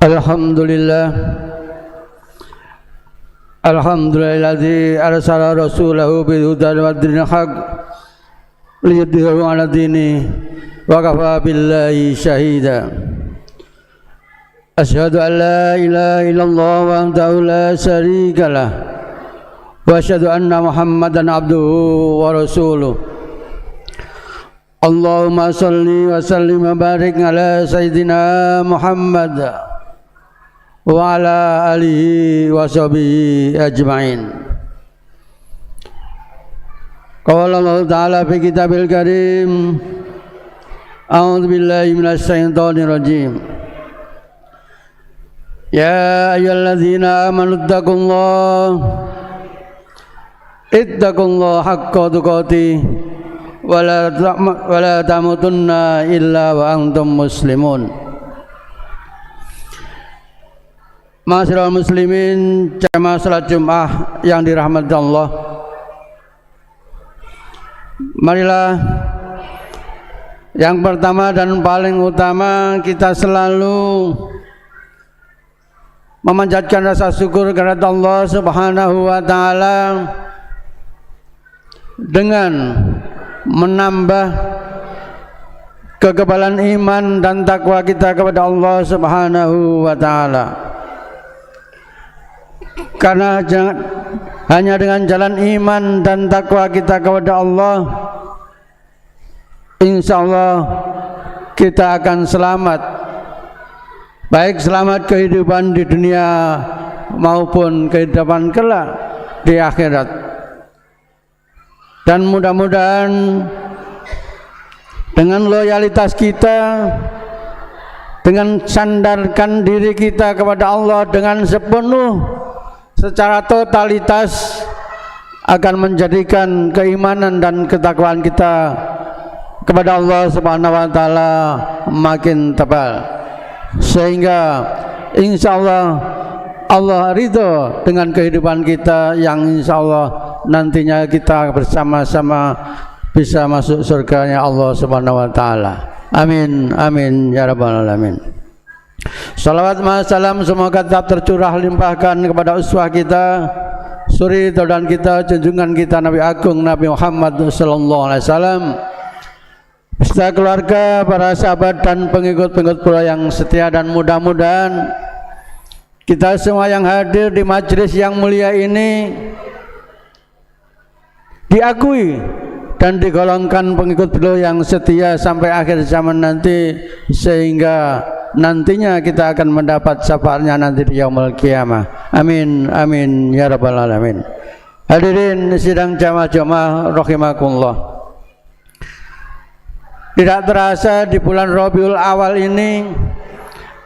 Alhamdulillah Alhamdulillahilladzi arsala rasulahu bil huda wa dinil haq liyudhhirahu 'ala dini wa kafa billahi syahida. Asyhadu an la ilaha illallah wahdahu la syarika lah wa asyhadu anna Muhammadan abduhu wa rasuluh. Allahumma shalli wa sallim wa barik ala sayyidina Muhammad wa ala alihi wa sahbihi ajma'in. Qala Allah Ta'ala fi kitabil karim, a'udzu billahi minasy syaithanir rajim. Ya ayyuhalladzina amanu ittaqullaha haqqa tuqatih wa la tamutunna illa wa antum muslimun. Ma'asyiral muslimin, jamaah salat Jumat yang dirahmati Allah, marilah yang pertama dan paling utama kita selalu memanjatkan rasa syukur kepada Allah Subhanahu wa Ta'ala dengan menambah kekebalan iman dan takwa kita kepada Allah Subhanahu wa Ta'ala. Karena hanya dengan jalan iman dan takwa kita kepada Allah, insya Allah kita akan selamat, baik selamat kehidupan di dunia maupun kehidupan kelak di akhirat. Dan mudah-mudahan dengan loyalitas kita, dengan sandarkan diri kita kepada Allah dengan sepenuh, secara totalitas, akan menjadikan keimanan dan ketakwaan kita kepada Allah Subhanahu wa Ta'ala makin tebal, sehingga insya Allah ridho dengan kehidupan kita yang insya Allah nantinya kita bersama-sama bisa masuk surganya Allah Subhanahu wa Ta'ala. Amin amin ya rabbal alamin. Salawat salam semoga tetap tercurah limpahkan kepada uswah kita, suri teladan kita, junjungan kita Nabi Agung Nabi Muhammad sallallahu alaihi wasallam, beserta keluarga, para sahabat dan pengikut-pengikut pula yang setia. Dan mudah-mudahan kita semua yang hadir di majelis yang mulia ini diakui dan digolongkan pengikut beliau yang setia sampai akhir zaman nanti, sehingga nantinya kita akan mendapat syafaatnya nanti di yaumul qiyamah. Amin amin ya rabbal alamin. Hadirin sidang jamaah rahimakumullah, tidak terasa di bulan Rabiul Awal ini,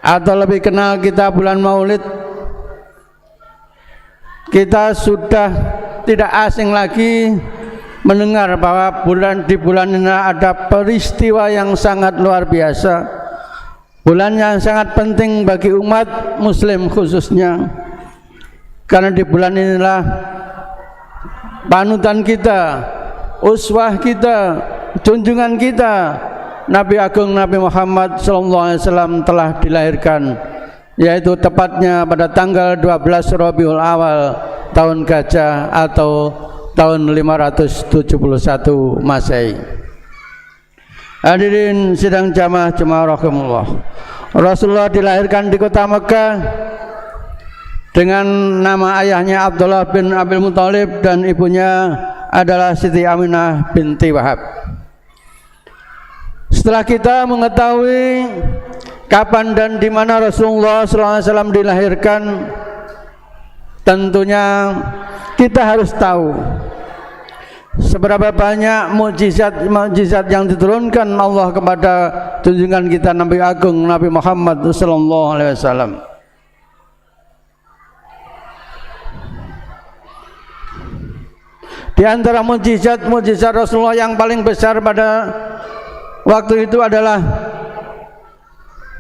atau lebih kenal kita bulan Maulid, kita sudah tidak asing lagi mendengar bahwa di bulan ini ada peristiwa yang sangat luar biasa, bulan yang sangat penting bagi umat muslim khususnya. Karena di bulan inilah panutan kita, uswah kita, junjungan kita Nabi Agung Nabi Muhammad SAW telah dilahirkan, yaitu tepatnya pada tanggal 12 Rabiul Awal tahun Gajah atau tahun 571 Masehi. Hadirin sidang jamaah rahimakumullah, Rasulullah dilahirkan di kota Mekah dengan nama ayahnya Abdullah bin Abdul Muthalib dan ibunya adalah Siti Aminah binti Wahab. Setelah kita mengetahui kapan dan di mana Rasulullah SAW dilahirkan, tentunya kita harus tahu seberapa banyak mukjizat yang diturunkan Allah kepada junjungan kita Nabi Agung Nabi Muhammad sallallahu alaihi wasallam. Di antara mukjizat Rasulullah yang paling besar pada waktu itu adalah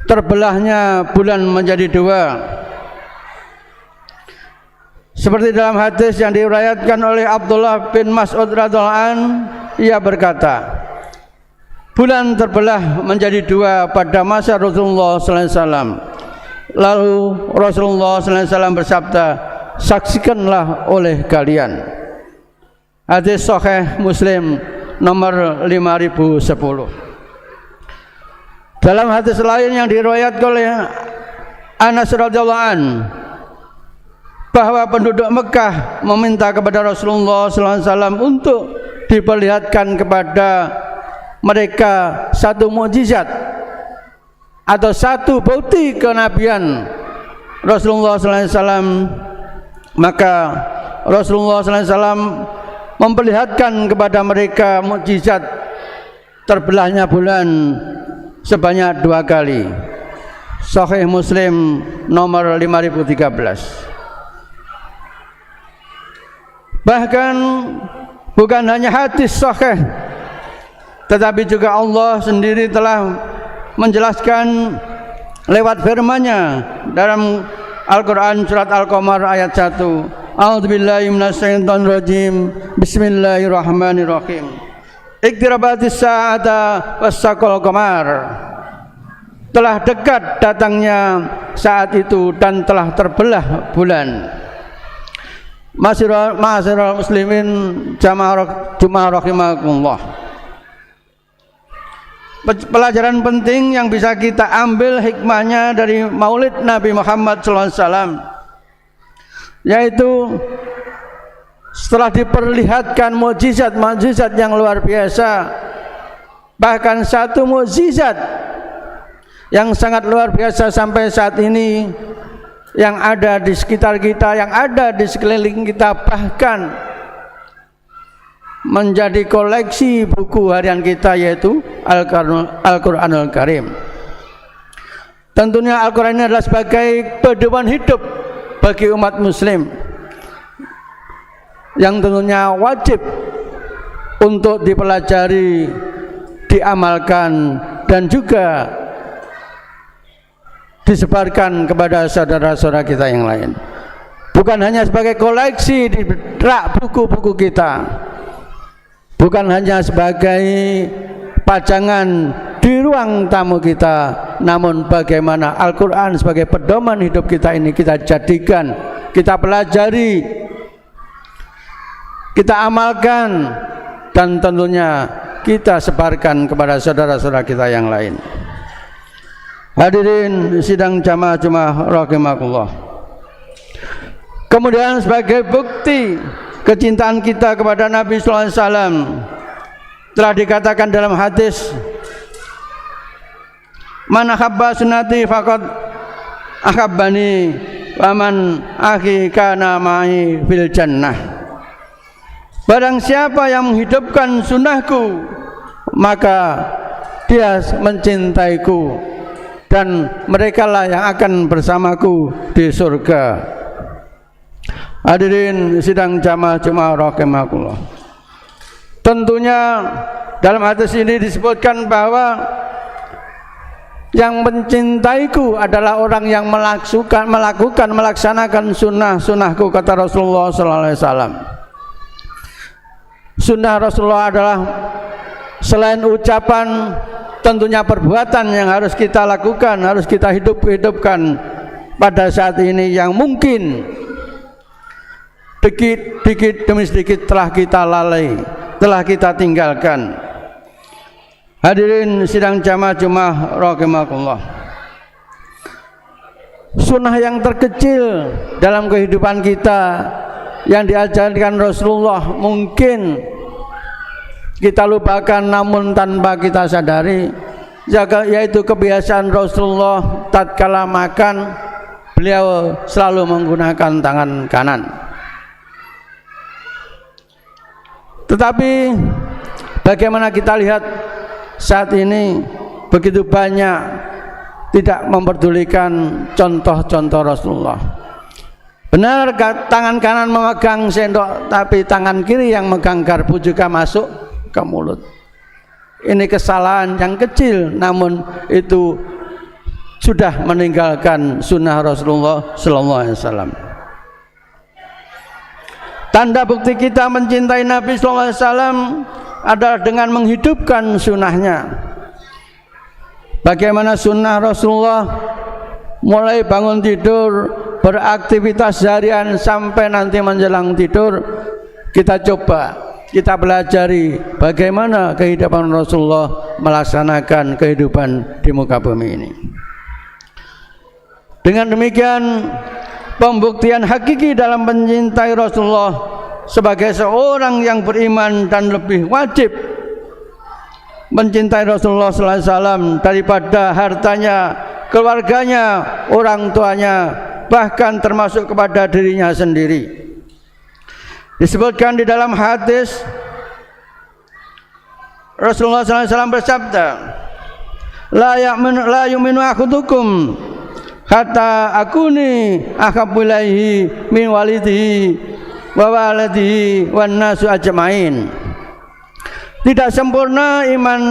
terbelahnya bulan menjadi dua. Seperti dalam hadis yang diriwayatkan oleh Abdullah bin Mas'ud radhiyallahu anhu, ia berkata, bulan terbelah menjadi dua pada masa Rasulullah sallallahu alaihi wasallam. Lalu Rasulullah SAW bersabda, saksikanlah oleh kalian. Hadis Sahih Muslim nomor 5010. Dalam hadis lain yang diriwayatkan oleh Anas radhiyallahu an, bahwa penduduk Mekah meminta kepada Rasulullah SAW untuk diperlihatkan kepada mereka satu mukjizat atau satu bukti kenabian Rasulullah SAW. Maka Rasulullah SAW memperlihatkan kepada mereka mukjizat terbelahnya bulan sebanyak 2 kali. Sahih Muslim nomor 5013. Bahkan bukan hanya hadis sahih, tetapi juga Allah sendiri telah menjelaskan lewat firman-Nya dalam Al-Quran surat Al-Qamar ayat 1. A'udzubillahi minasyaitonirrajim. Bismillahirrahmanirrahim. Iqtirabatis sa'ata wassaqal qamar. Telah dekat datangnya saat itu dan telah terbelah bulan. Ma'asyiral muslimin jamaah rahimakumullah. Pelajaran penting yang bisa kita ambil hikmahnya dari Maulid Nabi Muhammad SAW, yaitu setelah diperlihatkan mukjizat yang luar biasa, bahkan satu mukjizat yang sangat luar biasa sampai saat ini yang ada di sekitar kita, yang ada di sekeliling kita, bahkan menjadi koleksi buku harian kita, yaitu Al-Quranul Karim. Tentunya Al-Quran ini adalah sebagai pedoman hidup bagi umat muslim yang tentunya wajib untuk dipelajari, diamalkan, dan juga disebarkan kepada saudara-saudara kita yang lain. Bukan hanya sebagai koleksi di rak buku-buku kita, bukan hanya sebagai pajangan di ruang tamu kita, namun bagaimana Al-Quran sebagai pedoman hidup kita ini kita jadikan, kita pelajari, kita amalkan, dan tentunya kita sebarkan kepada saudara-saudara kita yang lain. Hadirin sidang jamaah rahimakumullah. Kemudian sebagai bukti kecintaan kita kepada Nabi sallallahu alaihi wasallam, telah dikatakan dalam hadis, man ahabba sunnati faqad ahabbani wa man akhi kana ma'i fil jannah. Barang siapa yang menghidupkan sunnahku, maka dia mencintaiku, dan merekalah yang akan bersamaku di surga. Hadirin sidang jamaah rahimakumullah. Tentunya dalam hadis ini disebutkan bahwa yang mencintaiku adalah orang yang melaksanakan sunnahku, kata Rasulullah SAW. Sunnah Rasulullah adalah selain ucapan, tentunya perbuatan yang harus kita lakukan, harus kita hidupkan pada saat ini, yang mungkin sedikit demi sedikit telah kita lalai, telah kita tinggalkan. Hadirin sidang jamaah rahimakumullah. Sunnah yang terkecil dalam kehidupan kita yang diajarkan Rasulullah mungkin kita lupakan, namun tanpa kita sadari, yaitu kebiasaan Rasulullah tatkala makan, beliau selalu menggunakan tangan kanan. Tetapi bagaimana kita lihat saat ini, begitu banyak tidak memperdulikan contoh-contoh Rasulullah. Benar, tangan kanan memegang sendok, tapi tangan kiri yang megang garpu juga masuk ke mulut. Ini kesalahan yang kecil, namun itu sudah meninggalkan sunnah Rasulullah sallallahu alaihi wasallam. Tanda bukti kita mencintai Nabi sallallahu alaihi wasallam adalah dengan menghidupkan sunnahnya. Bagaimana sunnah Rasulullah mulai bangun tidur, beraktivitas harian sampai nanti menjelang tidur, kita coba, kita pelajari bagaimana kehidupan Rasulullah melaksanakan kehidupan di muka bumi ini. Dengan demikian, pembuktian hakiki dalam mencintai Rasulullah sebagai seorang yang beriman dan lebih wajib mencintai Rasulullah sallallahu alaihi wasallam daripada hartanya, keluarganya, orang tuanya, bahkan termasuk kepada dirinya sendiri. Disebutkan di dalam hadis, Rasulullah sallallahu alaihi wasallam bersabda, la yu'minu ahadukum hatta akuni ahabbu ilaihi min walidihi wa waladihi wan nasu ajmain. Tidak sempurna iman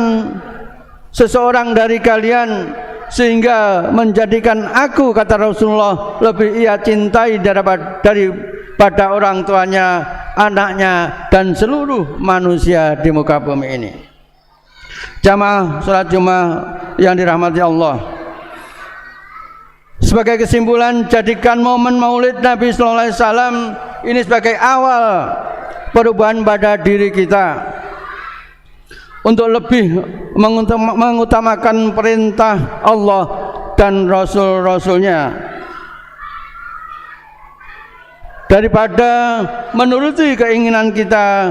seseorang dari kalian sehingga menjadikan aku, kata Rasulullah, lebih ia cintai daripada orang tuanya, anaknya, dan seluruh manusia di muka bumi ini. Jamaah salat Jumat yang dirahmati Allah, sebagai kesimpulan, jadikan momen Maulid Nabi sallallahu alaihi wasallam ini sebagai awal perubahan pada diri kita untuk lebih mengutamakan perintah Allah dan Rasul-Rasulnya daripada menuruti keinginan kita,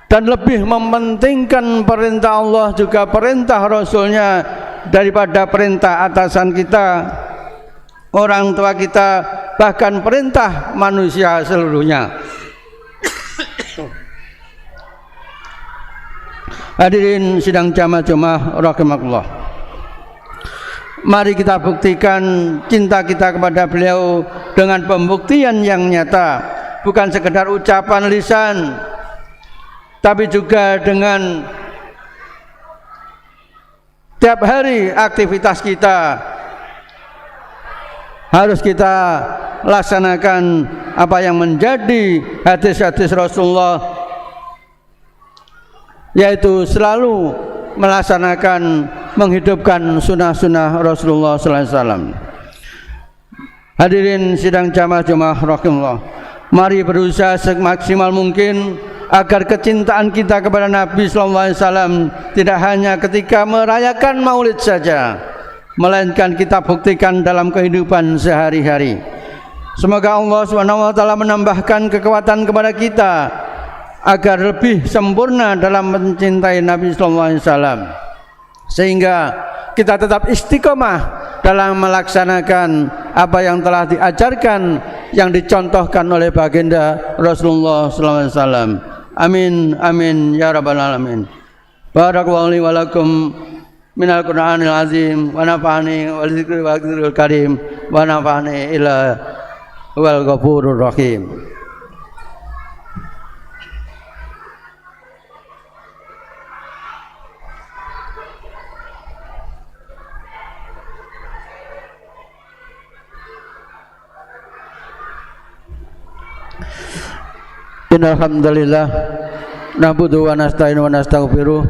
dan lebih mementingkan perintah Allah juga perintah Rasulnya daripada perintah atasan kita, orang tua kita, bahkan perintah manusia seluruhnya. Hadirin sidang jamaah rahimakumullah, mari kita buktikan cinta kita kepada beliau dengan pembuktian yang nyata, bukan sekedar ucapan lisan, tapi juga dengan tiap hari aktivitas kita harus kita laksanakan apa yang menjadi hadis-hadis Rasulullah, yaitu selalu melaksanakan, menghidupkan sunnah-sunnah Rasulullah sallallahu alaihi wasallam. Hadirin sidang jamaah rahimahullah, mari berusaha semaksimal mungkin agar kecintaan kita kepada Nabi sallallahu alaihi wasallam tidak hanya ketika merayakan Maulid saja, melainkan kita buktikan dalam kehidupan sehari-hari. Semoga Allah Subhanahu wa taala menambahkan kekuatan kepada kita agar lebih sempurna dalam mencintai Nabi sallallahu alaihi wasallam, sehingga kita tetap istiqomah dalam melaksanakan apa yang telah diajarkan, yang dicontohkan oleh baginda Rasulullah sallallahu alaihi wasallam. Amin amin ya rabbal alamin. Barakallahu li wa lakum minal Qur'anil azim wa nafa'ani wal dzikril hakimil karim wa nafa'ani ila wal ghafurur rahim. Innal hamdalillah nahmaduhu wa nasta'inu wa nastaghfiruh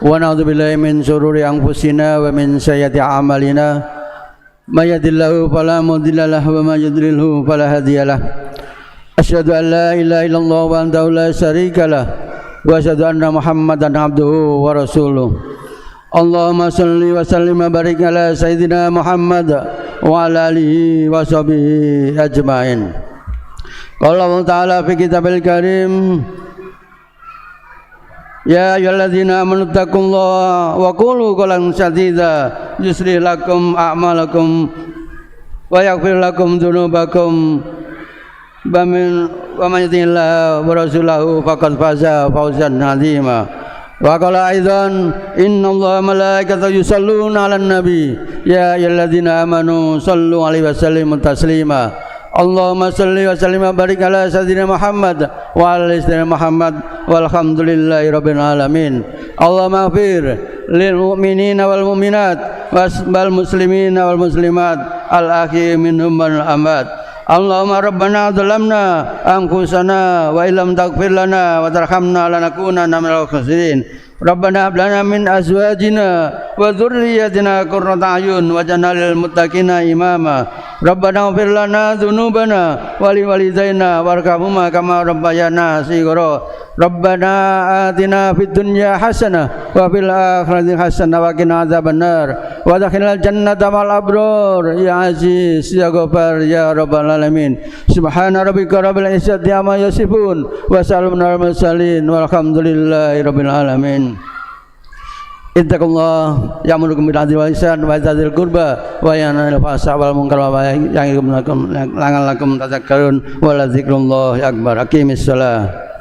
wa na'udzu billahi min shururi anfusina wa min sayyiati a'malina may yahdihillahu fala mudilla lahu wa may yudlilhu fala hadiyalah. Asyhadu an la ilaha illallah wahdahu la syarika lah wa asyhadu anna Muhammadan abduhu wa rasuluh. Allahumma shalli wa sallim wa barik ala sayyidina Muhammad wa ala alihi wa sahbihi ajmain. Qala Allah Ta'ala fi kitabil karim, ya ayyuhalladzina amanu taqullaha wa qulu qawlan sadida yuslih lakum a'malakum wa yaghfir lakum dzunubakum wa man yuti'illaha wa rasulahu faqad faza fawzan 'azima. Wa qala aidan innallaha malaikatahu yusholluna 'alan nabi ya ayyuhalladzina amanu shallu 'alaihi wa sallimu taslima. Allahumma salli wa sallim wa barik ala sayyidina Muhammad wa ala sayyidina Muhammad walhamdulillahi rabbil alamin. Allahumma ighfir lil mu'minina wal mu'minat wal muslimina wal muslimat al ahyi minhum wal amwat. Allahumma rabbana zalamna anfusana wa illam taghfir lana wa tarhamna lanakunanna minal khasirin. Rabbana hab lana min azwajina wa dzurriyyatina qurrata a'yun waj'alna lil muttaqina imama. Rabbana ighfir lana dzunubana wa li walidaina warhamhuma kama rabbayana shighara. Rabbana atina fid dunya hasanah wa fil akhirati hasanah wa qina adzabannar wa adkhilnal jannata ma'al abrar ya aziz ya ghaffar ya rabbal alamin. Subhana rabbika rabbil izzati amma yasifun wa salamun alal mursalin walhamdulillahi rabbil alamin. Ittaqullah ya'murukum bil 'adli wal ihsan wa dzil qurba wa yanha 'anil fahsya'i wal munkar wa ya'idukum la'allakum tadhakkarun wa la dzikrullahi akbar. Aqimis shalah.